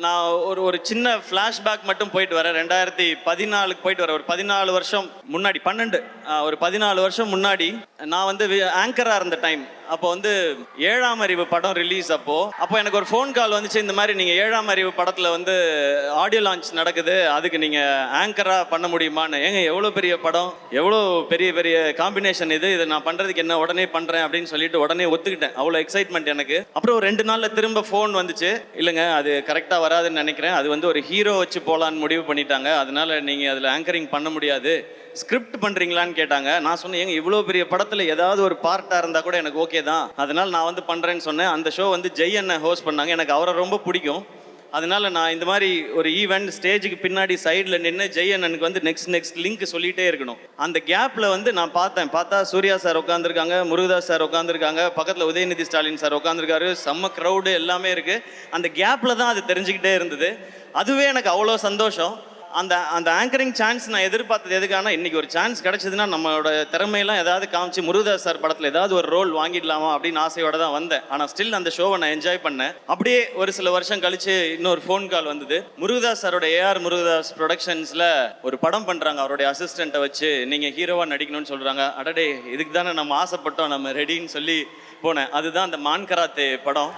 நான் ஒரு ஒரு சின்ன ஃப்ளாஷ்பேக் மட்டும் போயிட்டு வரேன். 2014க்கு போயிட்டு வரேன். ஒரு 14 வருஷம் முன்னாடி, 12 ஒரு 14 வருஷம் முன்னாடி நான் வந்து ஆங்கராக இருந்த டைம். அப்போ வந்து 7ஆம் அறிவு படம் ரிலீஸ். அப்போ எனக்கு ஒரு ஃபோன் கால் வந்துச்சு, இந்த மாதிரி நீங்கள் 7ஆம் அறிவு படத்தில் வந்து ஆடியோ லான்ச் நடக்குது, அதுக்கு நீங்கள் ஆங்கராக பண்ண முடியுமான்னு. ஏங்க எவ்வளோ பெரிய படம், எவ்வளோ பெரிய பெரிய காம்பினேஷன் இதை நான் பண்ணுறதுக்கு என்ன உடனே பண்ணுறேன் அப்படின்னு சொல்லிட்டு உடனே ஒத்துக்கிட்டேன். அவ்வளோ எக்ஸைட்மெண்ட் எனக்கு. அப்புறம் 2 நாளில் திரும்ப ஃபோன் வந்துச்சு, இல்லைங்க அது கரெக்டாக வராதுன்னு நினைக்கிறேன், அது வந்து ஒரு ஹீரோ வச்சு போகலான்னு முடிவு பண்ணிட்டாங்க, அதனால நீங்கள் அதில் ஆங்கரிங் பண்ண முடியாது, ஸ்கிரிப்ட் பண்ணுறீங்களான்னு கேட்டாங்க. நான் சொன்னேன், ஏங்க இவ்வளோ பெரிய படத்தில் ஏதாவது ஒரு பார்ட்டாக இருந்தால் கூட எனக்கு ஓகே தான், அதனால் நான் வந்து பண்ணுறேன்னு சொன்னேன். அந்த ஷோ வந்து ஜெய் அண்ணன் ஹோஸ்ட் பண்ணாங்க. எனக்கு அவரை ரொம்ப பிடிக்கும். அதனால நான் இந்த மாதிரி ஒரு ஈவெண்ட் ஸ்டேஜுக்கு பின்னாடி சைடில் நின்று ஜெய் அண்ணனுக்கு வந்து நெக்ஸ்ட் லிங்க் சொல்லிகிட்டே இருக்கணும். அந்த கேப்பில் வந்து நான் பார்த்தா சூர்யா சார் உட்காந்துருக்காங்க, முருகதாஸ் சார் உட்காந்துருக்காங்க, பக்கத்தில் உதயநிதி ஸ்டாலின் சார் உட்காந்துருக்காரு, செம்ம க்ரௌடு எல்லாமே இருக்குது. அந்த கேப்பில் தான் அது தெரிஞ்சுக்கிட்டே இருந்தது. அதுவே எனக்கு அவ்வளோ சந்தோஷம். அந்த ஆங்கரிங் சான்ஸ் நான் எதிர்பார்த்தது எதுக்கான, இன்னைக்கு ஒரு சான்ஸ் கிடைச்சதுன்னா நம்மளோட திறமையெல்லாம் ஏதாவது காமிச்சு முருகதாஸ் சார் படத்தில் ஏதாவது ஒரு ரோல் வாங்கிடலாமா அப்படின்னு ஆசையோட தான் வந்தேன். ஆனால் ஸ்டில் அந்த ஷோவை நான் என்ஜாய் பண்ணேன். அப்படியே ஒரு சில வருஷம் கழிச்சு இன்னொரு ஃபோன் கால் வந்தது. முருகதாஸ் சாரோட ஏஆர் முருகதாஸ் ப்ரொடக்ஷன்ஸில் ஒரு படம் பண்ணுறாங்க, அவருடைய அசிஸ்டண்ட்டை வச்சு நீங்கள் ஹீரோவாக நடிக்கணும்னு சொல்கிறாங்க. அடடே, இதுக்கு தானே நம்ம ஆசைப்பட்டோம், நம்ம ரெடின்னு சொல்லி போனேன். அதுதான் அந்த மான் கராத்தே படம்.